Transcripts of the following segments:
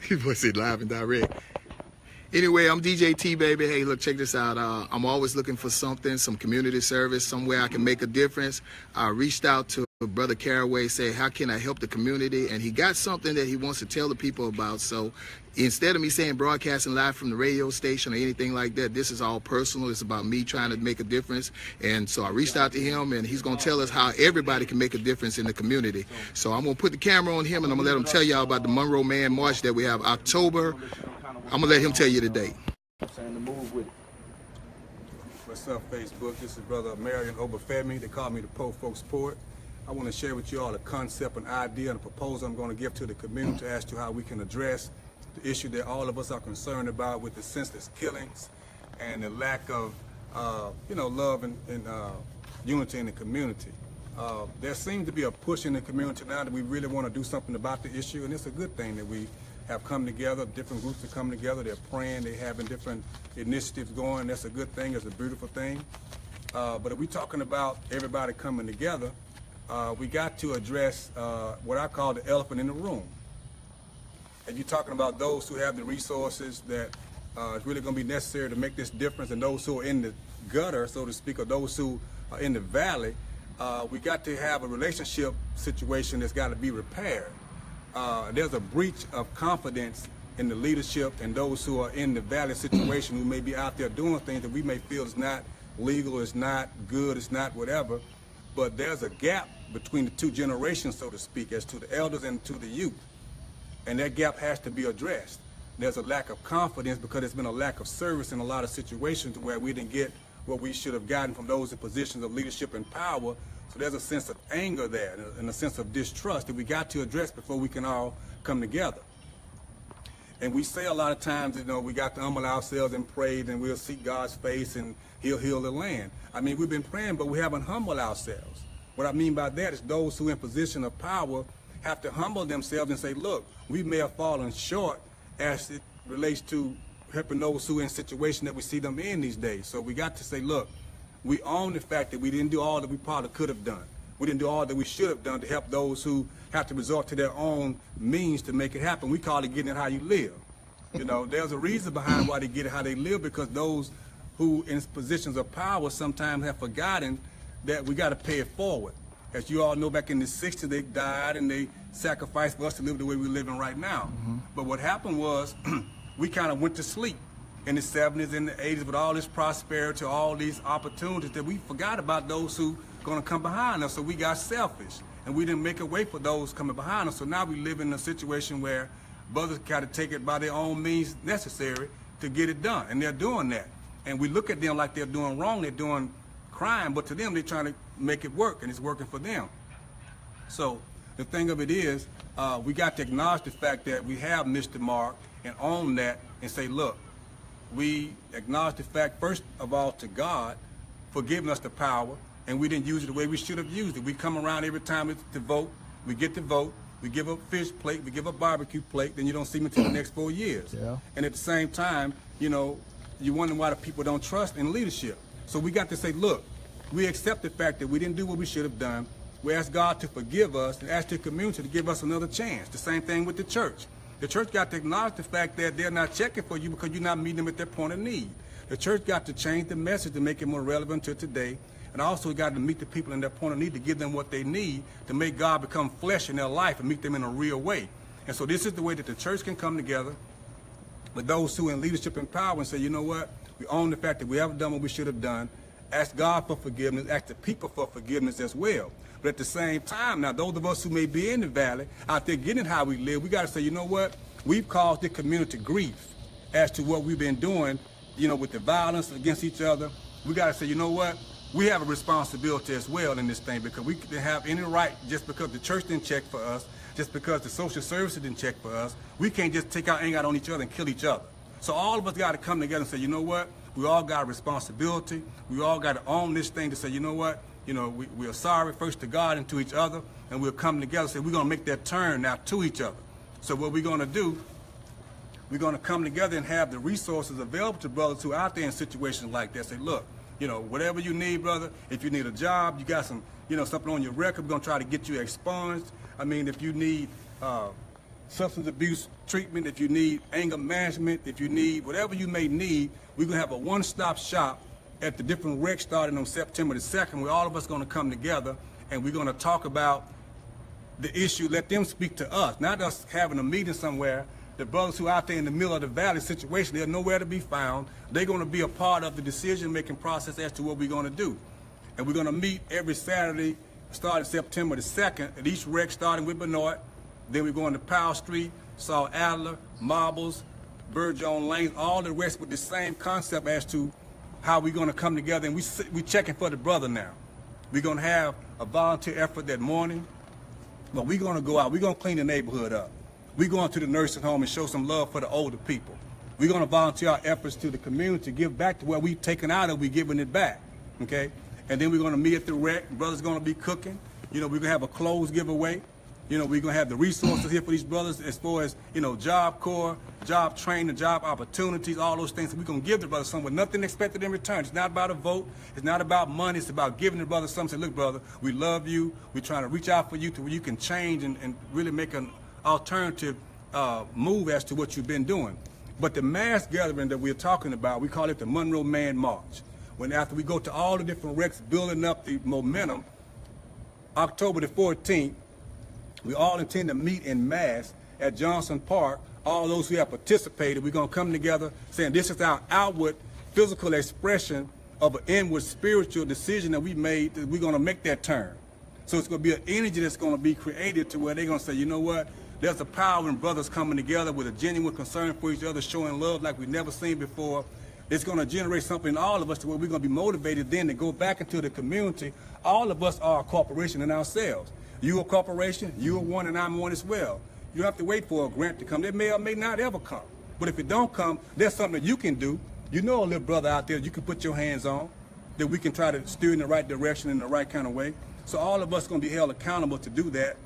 People say live and direct. Anyway, I'm DJ T, baby. Hey, look, check this out. I'm always looking for something, some community service, somewhere I can make a difference. I reached out to Brother Caraway, say, how can I help the community? And he got something that he wants to tell the people about. So instead of me saying broadcasting live from the radio station or anything like that, this is all personal. It's about me trying to make a difference. And so I reached out to him, and he's going to tell us how everybody can make a difference in the community. So I'm going to put the camera on him, and I'm going to let him tell y'all about the Monroe Man March that we have October. I'm going to let him tell you the date. What's up, Facebook? This is Brother Marion Obafemi. They call me the Po Folk Sport. I want to share with you all a concept, an idea, and a proposal I'm going to give to the community as to how we can address the issue that all of us are concerned about with the senseless killings and the lack of, love and unity in the community. There seems to be a push in the community now that we really want to do something about the issue, and it's a good thing that we have come together, different groups have come together, they're praying, they're having different initiatives going. That's a good thing, it's a beautiful thing. But if we're talking about everybody coming together, we got to address what I call the elephant in the room. And you're talking about those who have the resources that is really going to be necessary to make this difference, and those who are in the gutter, so to speak, or those who are in the valley. We got to have a relationship situation that's got to be repaired. There's a breach of confidence in the leadership and those who are in the valley situation, who may be out there doing things that we may feel is not legal, it's not good, it's not whatever. But there's a gap between the two generations, so to speak, as to the elders and to the youth. And that gap has to be addressed. There's a lack of confidence because there's been a lack of service in a lot of situations where we didn't get what we should have gotten from those in positions of leadership and power. So there's a sense of anger there and a sense of distrust that we got to address before we can all come together. And we say a lot of times, we got to humble ourselves and pray, and we'll seek God's face and He'll heal the land. I mean, we've been praying, but we haven't humbled ourselves. What I mean by that is those who are in position of power have to humble themselves and say, look, we may have fallen short as it relates to helping those who are in situations that we see them in these days. So we got to say, look, we own the fact that we didn't do all that we probably could have done. We didn't do all that we should have done to help those who have to resort to their own means to make it happen. We call it getting it how you live. There's a reason behind why they get it how they live, because those who in positions of power sometimes have forgotten that we got to pay it forward. As you all know, back in the 60s, they died and they sacrificed for us to live the way we're living right now. But what happened was we kind of went to sleep in the 70s and the 80s with all this prosperity, all these opportunities, that we forgot about those who going to come behind us. So we got selfish and we didn't make a way for those coming behind us. So now we live in a situation where brothers got to take it by their own means necessary to get it done. And they're doing that. And we look at them like they're doing wrong, they're doing crime, but to them they're trying to make it work, and it's working for them. So the thing of it is, we got to acknowledge the fact that we have missed the mark and own that and say, look, we acknowledge the fact, first of all, to God for giving us the power, and we didn't use it the way we should have used it. We come around every time to vote, we get to vote, we give a fish plate, we give a barbecue plate, then you don't see me until the next 4 years. Yeah. And at the same time, you wonder why the people don't trust in leadership. So we got to say, look, we accept the fact that we didn't do what we should have done. We ask God to forgive us and ask the community to give us another chance. The same thing with the church. The church got to acknowledge the fact that they're not checking for you because you're not meeting them at their point of need. The church got to change the message to make it more relevant to today. And also got to meet the people in their point of need to give them what they need to make God become flesh in their life and meet them in a real way. And so this is the way that the church can come together with those who are in leadership and power and say, you know what, we own the fact that we haven't done what we should have done. Ask God for forgiveness, ask the people for forgiveness as well. But at the same time, now those of us who may be in the valley, out there getting how we live, we got to say, you know what, we've caused the community grief as to what we've been doing, with the violence against each other. We got to say, you know what, we have a responsibility as well in this thing, because we didn't have any right, just because the church didn't check for us, just because the social services didn't check for us, we can't just take our anger out on each other and kill each other. So all of us got to come together and say, you know what, we all got a responsibility. We all got to own this thing to say, you know what, we are sorry first to God and to each other, and we'll come together and say we're going to make that turn now to each other. So what we're going to do, we're going to come together and have the resources available to brothers who are out there in situations like that. Say, look, whatever you need, brother, if you need a job, you got some, something on your record, we're going to try to get you expunged. I mean, if you need substance abuse treatment, if you need anger management, if you need whatever you may need, we're going to have a one-stop shop at the different recs starting on September the 2nd, where all of us going to come together and we're going to talk about the issue, let them speak to us, not us having a meeting somewhere. The brothers who are out there in the middle of the valley situation, they're nowhere to be found. They're going to be a part of the decision-making process as to what we're going to do. And we're going to meet every Saturday starting September the 2nd at each rec starting with Benoit. Then we're going to Powell Street, Saul Adler, Marbles, Burjohn Lanes, all the rest with the same concept as to how we're going to come together. And we checking for the brother now. We're going to have a volunteer effort that morning, but we're going to go out. We're going to clean the neighborhood up. We're going to the nursing home and show some love for the older people. We're going to volunteer our efforts to the community, give back to where we've taken out of, we're giving it back, okay? And then we're going to meet at the rec. Brothers going to be cooking. You know, we're going to have a clothes giveaway. You know, we're going to have the resources here for these brothers as far as, you know, Job Corps, job training, job opportunities, all those things. We're going to give the brothers something with nothing expected in return. It's not about a vote. It's not about money. It's about giving the brothers something. Say, look, brother, we love you. We're trying to reach out for you to where you can change and really make an alternative move as to what you've been doing. But the mass gathering that we're talking about, we call it the Monroe Man March. When after we go to all the different recs, building up the momentum, October the 14th, we all intend to meet in mass at Johnson Park. All those who have participated, we're going to come together saying this is our outward physical expression of an inward spiritual decision that we made, that we're going to make that turn. So it's going to be an energy that's going to be created to where they're going to say, you know what, there's a power in brothers coming together with a genuine concern for each other, showing love like we've never seen before. It's going to generate something in all of us to where we're going to be motivated then to go back into the community. All of us are a corporation in ourselves. You a corporation, you are one, and I'm one as well. You don't have to wait for a grant to come. It may or may not ever come. But if it don't come, there's something that you can do. You know a little brother out there you can put your hands on, that we can try to steer in the right direction in the right kind of way. So all of us are going to be held accountable to do that.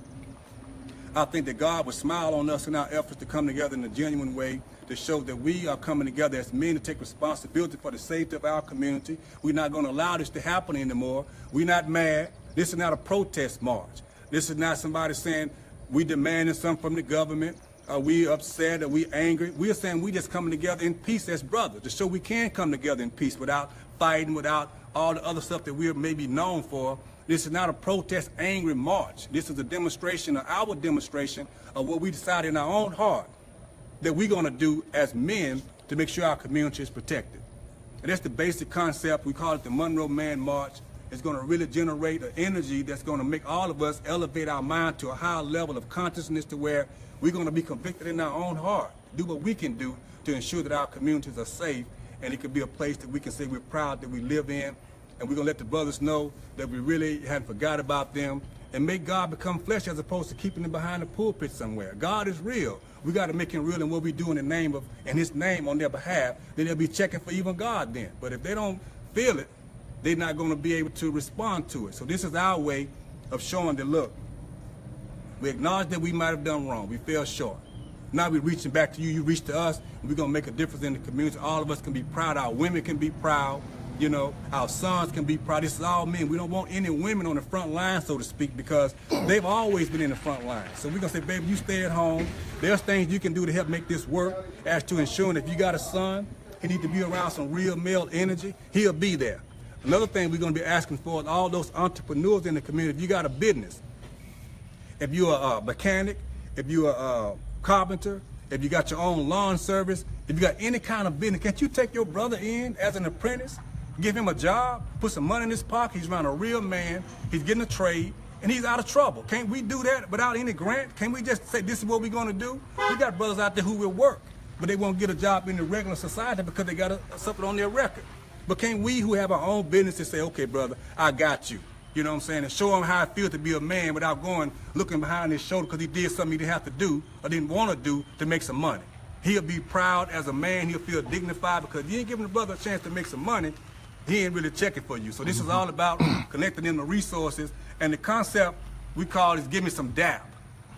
I think that God would smile on us in our efforts to come together in a genuine way to show that we are coming together as men to take responsibility for the safety of our community. We're not going to allow this to happen anymore. We're not mad. This is not a protest march. This is not somebody saying we demanding something from the government. We upset or we angry. We are saying we just coming together in peace as brothers to show we can come together in peace without fighting, without all the other stuff that we're maybe known for. This is not a protest angry march. This is a demonstration, our demonstration of what we decided in our own heart that we're going to do as men to make sure our community is protected. And that's the basic concept. We call it the Monroe Man March. It's going to really generate an energy that's going to make all of us elevate our mind to a higher level of consciousness to where we're going to be convicted in our own heart, do what we can do to ensure that our communities are safe, and it could be a place that we can say we're proud that we live in. And we're going to let the brothers know that we really hadn't forgot about them and make God become flesh as opposed to keeping him behind the pulpit somewhere. God is real. We got to make him real in what we do in the name of, and his name on their behalf. Then they'll be checking for even God then. But if they don't feel it, they're not going to be able to respond to it. So this is our way of showing that, look, we acknowledge that we might have done wrong. We fell short. Now we're reaching back to you. You reach to us. And we're going to make a difference in the community. All of us can be proud. Our women can be proud. You know, our sons can be proud. This is all men. We don't want any women on the front line, so to speak, because they've always been in the front line. So we're going to say, baby, you stay at home. There's things you can do to help make this work. As to ensuring if you got a son, he needs to be around some real male energy. He'll be there. Another thing we're going to be asking for is all those entrepreneurs in the community. If you got a business, if you're a mechanic, if you're a carpenter, if you got your own lawn service, if you got any kind of business, can't you take your brother in as an apprentice? Give him a job, put some money in his pocket. He's around a real man. He's getting a trade, and he's out of trouble. Can't we do that without any grant? Can't we just say, this is what we're going to do? We got brothers out there who will work, but they won't get a job in the regular society because they got something on their record. But can't we who have our own business say, okay, brother, I got you. You know what I'm saying? And show him how it feels to be a man without going, looking behind his shoulder because he did something he didn't have to do or didn't want to do to make some money. He'll be proud as a man. He'll feel dignified because you ain't giving the brother a chance to make some money. He ain't really checking for you. So this is all about connecting them to resources. And the concept we call is give me some D.A.P.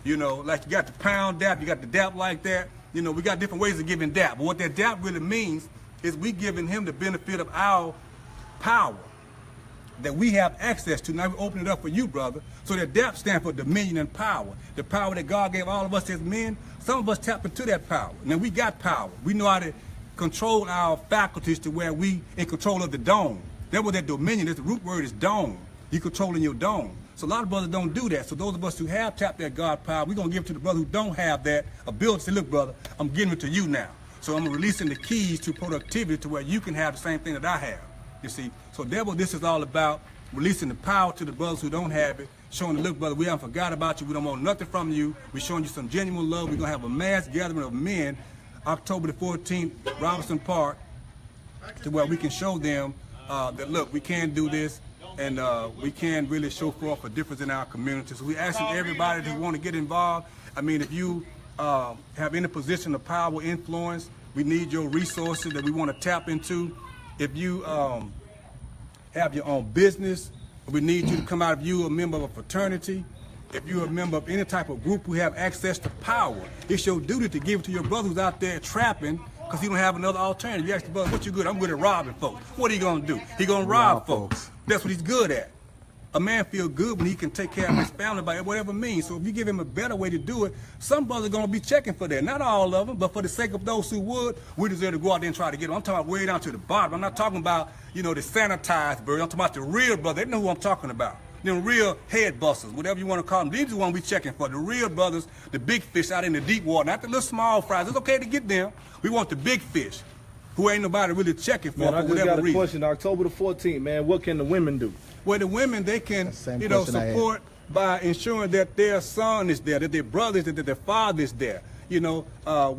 You know, like you got the pound D.A.P, you got the D.A.P like that. You know, we got different ways of giving D.A.P. But what that D.A.P really means is we giving him the benefit of our power. that we have access to. Now we open it up for you, brother. So that D.A.P stands for dominion and power. The power that God gave all of us as men, some of us tap into that power. Now we got power. We know how to control our faculties to where we in control of the dome. That's what that dominion is. The root word is dome. You controlling your dome. So a lot of brothers don't do that. So those of us who have tapped that God power, we're going to give it to the brother who don't have that ability. Say, look, brother, I'm giving it to you now. So I'm releasing the keys to productivity to where you can have the same thing that I have. You see? So devil, this is all about releasing the power to the brothers who don't have it, showing them, look, brother, we haven't forgot about you. We don't want nothing from you. We're showing you some genuine love. We're going to have a mass gathering of men October the 14th, Robinson Park, to where we can show them that, look, we can do this, and we can really show forth a difference in our community. So we're asking everybody who want to get involved. I mean, if you have any position of power, influence, we need your resources that we want to tap into. If you have your own business, we need you to come out. If you're a member of a fraternity, if you're a member of any type of group who have access to power, it's your duty to give it to your brother who's out there trapping because he don't have another alternative. You ask the brother, what you good? I'm good at robbing folks. What are you going to do? He going to rob folks. That's what he's good at. A man feels good when he can take care of his family by whatever means. So if you give him a better way to do it, some brothers are going to be checking for that. Not all of them, but for the sake of those who would, we deserve to go out there and try to get them. I'm talking about way down to the bottom. I'm not talking about, you know, the sanitized bird. I'm talking about the real brother. They know who I'm talking about. Them real head busters, whatever you want to call them. These are the ones we checking for. The real brothers, the big fish out in the deep water. Not the little small fries. It's okay to get them. We want the big fish, who ain't nobody really checking for. Man, I just whatever got a reason. question. October the 14th, man, what can the women do? Well, the women, they can, you know, support by ensuring that their son is there, that their brother is there, that their father is there. You know,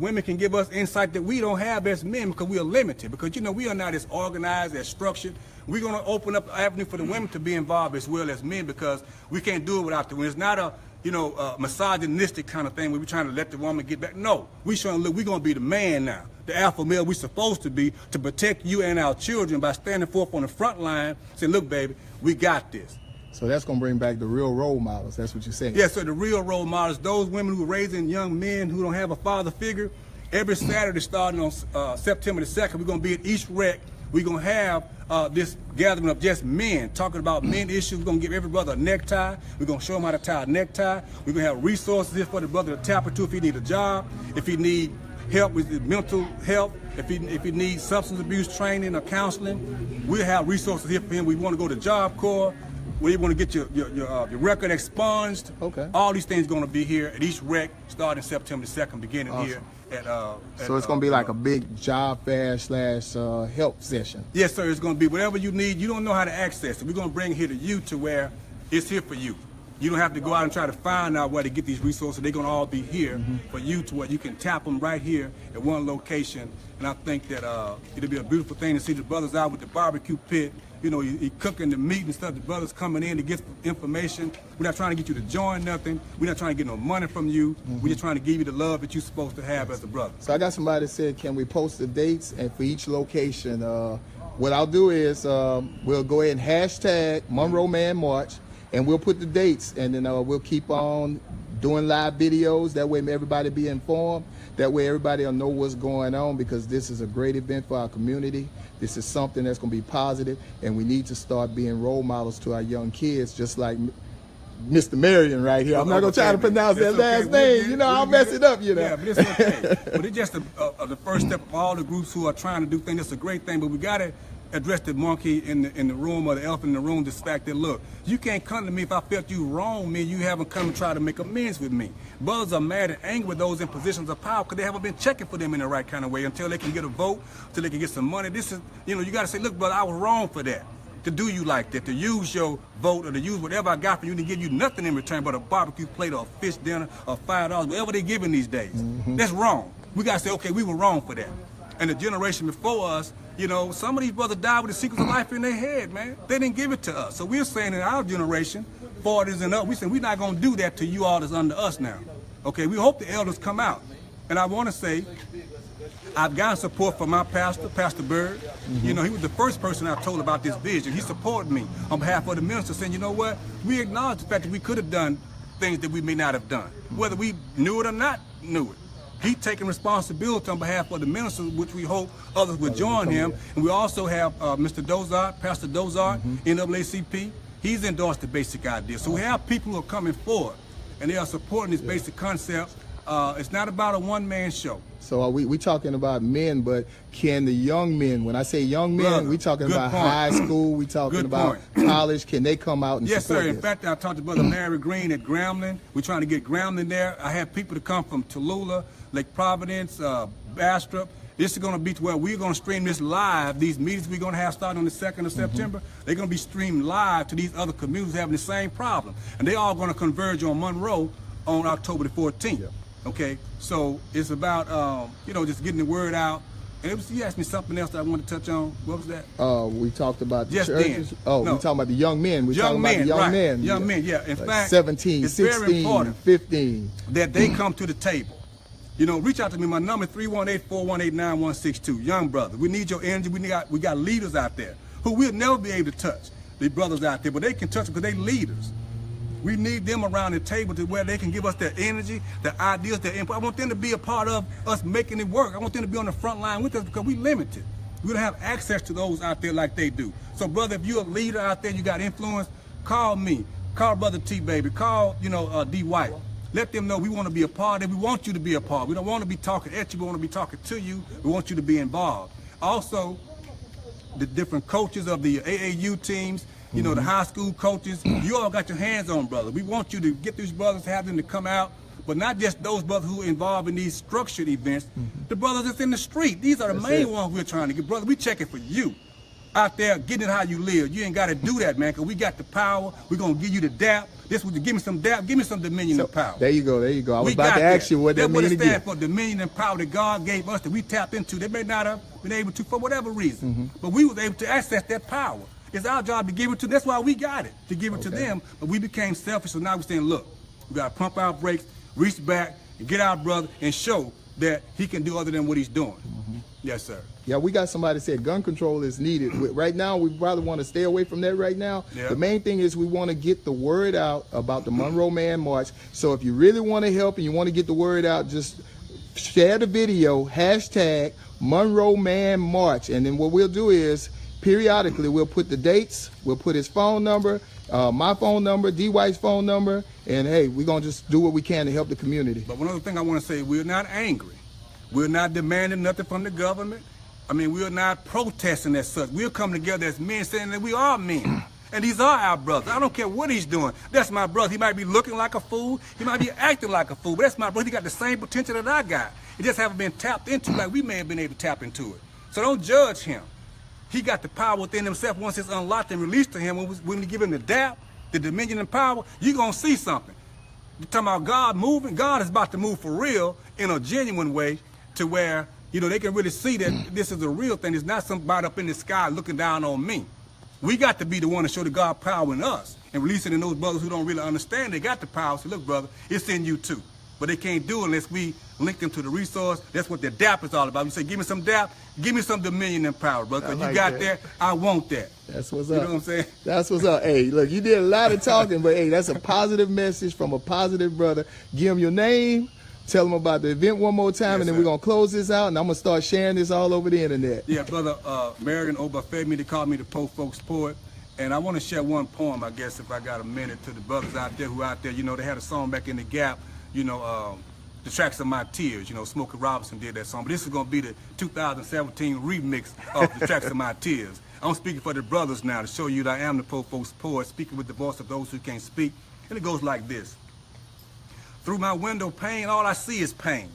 women can give us insight that we don't have as men because we are limited. Because, you know, we are not as organized, as structured. We're going to open up an avenue for the women to be involved as well as men because we can't do it without the women. It's not a, you know, misogynistic kind of thing where we're trying to let the woman get back. No, we're showing, look, we're going to be the man now. The alpha male we're supposed to be to protect you and our children by standing forth on the front line, saying, look, baby, we got this. So that's going to bring back the real role models. That's what you're saying. Yeah, so the real role models, those women who are raising young men who don't have a father figure, every Saturday starting on September the 2nd, we're going to be at East Rec. We're going to have this gathering of just men, talking about men issues. We're going to give every brother a necktie. We're going to show him how to tie a necktie. We're going to have resources here for the brother to tap into if he need a job, if he need help with his mental health, if he needs substance abuse training or counseling. We'll have resources here for him. We want to go to Job Corps. Where you want to get your record expunged. Okay. All these things going to be here at East Rec starting September 2nd, beginning here at so it's going to be like a big job fair / help session. Yes, sir. It's going to be whatever you need. You don't know how to access it. We're going to bring it here to you to where it's here for you. You don't have to go out and try to find out where to get these resources. They're going to all be here for you to where you can tap them right here at one location. And I think that it'll be a beautiful thing to see the brothers out with the barbecue pit. You know, he cooking the meat and stuff. The brothers coming in to get information. We're not trying to get you to join nothing. We're not trying to get no money from you. We're just trying to give you the love that you're supposed to have as a brother. So I got somebody that said, can we post the dates and for each location? What I'll do is we'll go ahead and hashtag Monroe Man March, and we'll put the dates, and then we'll keep on doing live videos. That way everybody be informed. That way everybody will know what's going on, because this is a great event for our community. This is something that's going to be positive, and we need to start being role models to our young kids, just like Mr. Marion right here. I'm not going to try to pronounce that last name. You know, I'll mess it up, you know. Yeah, but it's okay. But it's just the first step of all the groups who are trying to do things. It's a great thing, but we got to address the monkey in the room, or the elephant in the room, this fact that, look, you can't come to me if I felt you wrong, man. You haven't come and try to make amends with me. Brothers are mad and angry with those in positions of power because they haven't been checking for them in the right kind of way until they can get a vote, until they can get some money. This is, you know, you got to say, look, brother, I was wrong for that. To do you like that, to use your vote or to use whatever I got for you to give you nothing in return but a barbecue plate or a fish dinner or $5, whatever they're giving these days. That's wrong. We got to say, okay, we were wrong for that. And the generation before us, you know, some of these brothers died with the secrets of life in their head, man. They didn't give it to us. So we're saying in our generation, 40s and up, we saying we're not going to do that to you all that's under us now. Okay, we hope the elders come out. And I want to say, I've gotten support from my pastor, Pastor Bird. You know, he was the first person I told about this vision. He supported me on behalf of the minister, saying, you know what, we acknowledge the fact that we could have done things that we may not have done. Whether we knew it or not knew it. He's taking responsibility on behalf of the ministers, which we hope others will join him. And we also have Mr. Dozart, Pastor Dozart, NAACP. He's endorsed the basic idea. So we have people who are coming forward, and they are supporting this basic concept. It's not about a one-man show. So we talking about men, but can the young men, when I say young men, we talking about high school, we talking about college, can they come out and support this? Yes, sir. In fact, I talked to Brother Larry Green at Grambling. We're trying to get Grambling there. I have people to come from Tallulah, Lake Providence, Bastrop. This is going to be to where we're going to stream this live. These meetings we're going to have starting on the 2nd of September, they're going to be streamed live to these other communities having the same problem. And they all going to converge on Monroe on October the 14th. Yeah. Okay, so it's about, just getting the word out. And you asked me something else that I wanted to touch on. What was that? We talked about the churches. Then. Oh, no. We talking about the young men. We're talking about the young men. Young men, yeah. In fact, 17, it's 16, very important 15. That they come to the table. Reach out to me. My number is 318-418-9162. Young brother, we need your energy. We got leaders out there who we'll never be able to touch. The brothers out there, but they can touch them because they leaders. We need them around the table to where they can give us their energy, their ideas, their input. I want them to be a part of us making it work. I want them to be on the front line with us because we're limited. We don't have access to those out there like they do. So, brother, if you're a leader out there, you got influence, call me. Call Brother T, baby. Call, D. White. Let them know we want to be a part of it. We want you to be a part. We don't want to be talking at you. We want to be talking to you. We want you to be involved. Also, the different coaches of the AAU teams, the high school coaches, you all got your hands on, brother. We want you to get these brothers, have them to come out, but not just those brothers who are involved in these structured events, the brothers that's in the street. These are the main ones we're trying to get. Brother, we checking for you out there, getting it how you live. You ain't got to do that, man, because we got the power. We're going to give you the D.A.P. This was to give me some D.A.P., give me some dominion and power. There you go. I was about to ask you what that means. That's what it stands for, dominion and power that God gave us that we tapped into. They may not have been able to for whatever reason, but we was able to access that power. It's our job to give it to them. That's why we got it, to give it to them. But we became selfish, so now we're saying, look, we got to pump our brakes, reach back, and get our brother and show that he can do other than what he's doing. Yes, sir. Yeah, we got somebody that said gun control is needed. Right now, we probably want to stay away from that right now. Yeah. The main thing is we want to get the word out about the Monroe Man March. So if you really want to help and you want to get the word out, just share the video, hashtag Monroe Man March. And then what we'll do is, periodically, we'll put the dates, we'll put his phone number, my phone number, D. White's phone number, and hey, we're going to just do what we can to help the community. But one other thing I want to say, we're not angry. We're not demanding nothing from the government. We're not protesting as such. We're coming together as men saying that we are men. And these are our brothers. I don't care what he's doing. That's my brother. He might be looking like a fool. He might be acting like a fool. But that's my brother. He got the same potential that I got. It just haven't been tapped into like we may have been able to tap into it. So don't judge him. He got the power within himself. Once it's unlocked and released to him, when we give him the D.A.P., the dominion and power, you're going to see something. You're talking about God moving. God is about to move for real in a genuine way to where, they can really see that this is a real thing. It's not somebody up in the sky looking down on me. We got to be the one to show the God power in us and release it in those brothers who don't really understand they got the power. Say, look, brother, it's in you too. But they can't do it unless we link them to the resource. That's what the D.A.P. is all about. You say, give me some D.A.P., give me some dominion and power, brother. Because you got that, I want that. That's what's up. You know what I'm saying? That's what's up. Hey, look, you did a lot of talking, but hey, that's a positive message from a positive brother. Give him your name. Tell them about the event one more time, and then we're going to close this out, and I'm going to start sharing this all over the internet. Yeah, brother, Marion Obafemi, they call me the Po Folks Poet, and I want to share one poem, I guess, if I got a minute, to the brothers out there who they had a song back in the Gap, The Tracks of My Tears, Smokey Robinson did that song, but this is going to be the 2017 remix of The Tracks of My Tears. I'm speaking for the brothers now to show you that I am the Po Folks Poet, speaking with the voice of those who can't speak, and it goes like this. Through my window pane, all I see is pain.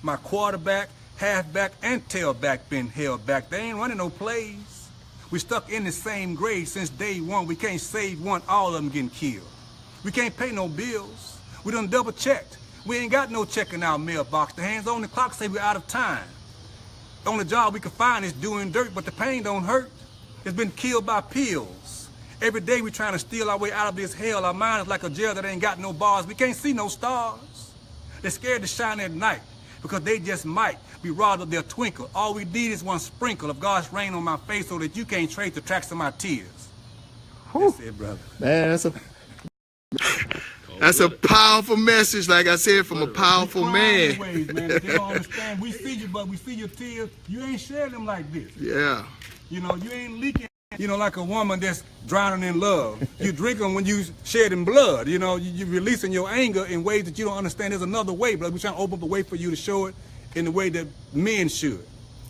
My quarterback, halfback, and tailback been held back. They ain't running no plays. We stuck in the same grave since day one. We can't save one, all of them getting killed. We can't pay no bills. We done double checked. We ain't got no check in our mailbox. The hands on the clock say we're out of time. The only job we can find is doing dirt, but the pain don't hurt. It's been killed by pills. Every day we trying to steal our way out of this hell. Our mind is like a jail that ain't got no bars. We can't see no stars. They're scared to shine at night because they just might be robbed of their twinkle. All we need is one sprinkle of God's rain on my face so that you can't trace the tracks of my tears. Whew. That's it, brother. Man, that's a... That's a powerful message, like I said, from a powerful man. Ways, man. They don't understand. We see you, but we see your tears. You ain't sharing them like this. Yeah. You know, you ain't leaking. You know, like a woman that's drowning in love. You drink them when you shedding blood. You know, you're releasing your anger in ways that you don't understand. There's another way, but we're trying to open up a way for you to show it in the way that men should.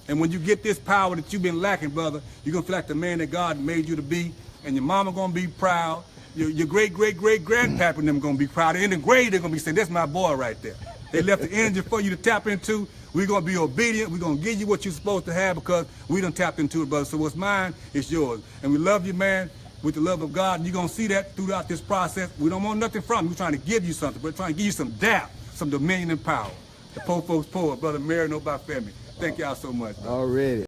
And when you get this power that you've been lacking, brother, you're going to feel like the man that God made you to be. And your mama going to be proud. Your great-great-great-grandpapa and them going to be proud. In the grave, they're going to be saying, that's my boy right there. They left the energy for you to tap into. We're going to be obedient. We're going to give you what you're supposed to have because we done tapped into it, brother. So what's mine is yours. And we love you, man, with the love of God. And you're going to see that throughout this process. We don't want nothing from you. We're trying to give you something. We're trying to give you some D.A.P, some dominion and power. The poor folks poor, brother Marion Obafemi. Thank y'all so much, brother. Already.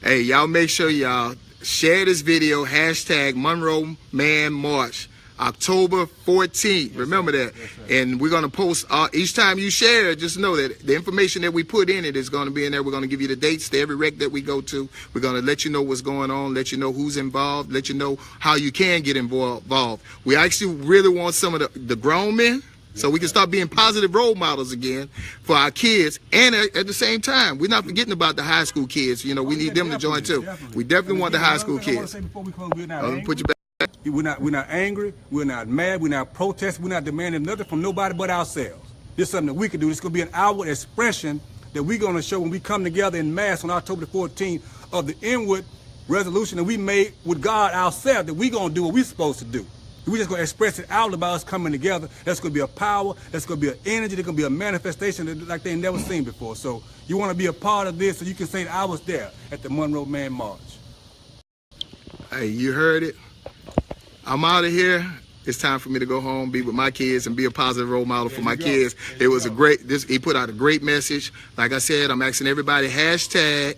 Hey, y'all make sure y'all share this video, hashtag Monroe Man March. October 14th. Remember that. And we're going to post each time you share, just know that the information that we put in it is going to be in there. We're going to give you the dates to every rec that we go to. We're going to let you know what's going on, let you know who's involved, let you know how you can get involved. We actually really want some of the grown men, so we can start being positive role models again for our kids. And at the same time, we're not forgetting about the high school kids. You know, we need them to join too. We definitely want the high school kids. Put you back. We're not angry, we're not mad, we're not protesting, we're not demanding nothing from nobody but ourselves. This is something that we can do. This is going to be an outward expression that we're going to show when we come together in mass on October the 14th of the inward resolution that we made with God ourselves, that we're going to do what we're supposed to do. We're just going to express it out about us coming together. That's going to be a power, that's going to be an energy, that's going to be a manifestation like they never seen before. So you want to be a part of this so you can say that I was there at the Monroe Man March. Hey, you heard it. I'm out of here. It's time for me to go home, be with my kids, and be a positive role model for my kids. It was a great, he put out a great message. Like I said, I'm asking everybody, hashtag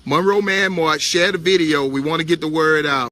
Monroe Man March, share the video. We want to get the word out.